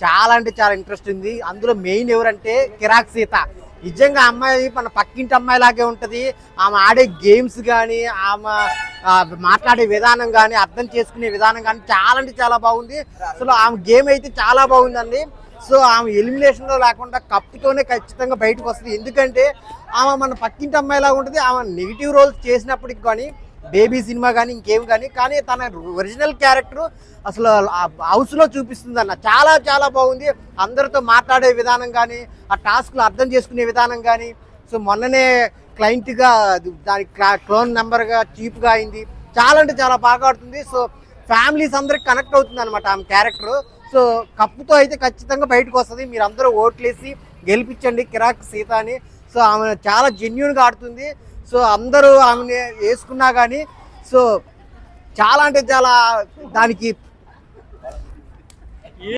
చాలా అంటే చాలా ఇంట్రెస్ట్ ఉంది. అందులో మెయిన్ ఎవరంటే కిరాక్ సీత. నిజంగా అమ్మాయి మన పక్కింటి అమ్మాయి లాగే ఉంటది. ఆమె ఆడే గేమ్స్ కానీ, ఆమె మాట్లాడే విధానం కానీ, అర్థం చేసుకునే విధానం కానీ చాలా అంటే చాలా బాగుంది. అసలు ఆమె గేమ్ అయితే చాలా బాగుందండి. సో ఆమె ఎలిమినేషన్ లో లేకుండా కప్పుతోనే ఖచ్చితంగా బయటకు వస్తుంది. ఎందుకంటే ఆమె మన పక్కింటి అమ్మాయి లాగా ఉంటుంది. ఆమె నెగిటివ్ రోల్స్ చేసినప్పటికి కానీ, బేబీ సినిమా కానీ ఇంకేం కానీ తన ఒరిజినల్ క్యారెక్టర్ అసలు హౌస్ లో చూపిస్తుంది అన్న. చాలా చాలా బాగుంది. అందరితో మాట్లాడే విధానం కానీ, ఆ టాస్క్లు అర్థం చేసుకునే విధానం కానీ. సో మొన్ననే క్లయింట్ గా దాని క్లోన్ నెంబర్ గా చీప్ గా అయింది. చాలా అంటే చాలా బాగా ఆడుతుంది. సో ఫ్యామిలీస్ అందరికి కనెక్ట్ అవుతుంది అనమాట ఆమె క్యారెక్టర్. సో కప్పుతో అయితే ఖచ్చితంగా బయటకు వస్తుంది. మీరు అందరూ ఓట్లేసి గెలిపించండి కిరాక్ సీత అని. సో ఆమె చాలా జెన్యున్ గా ఆడుతుంది. సో అందరూ ఆమెని వేసుకున్నా కానీ సో చాలా అంటే చాలా దానికి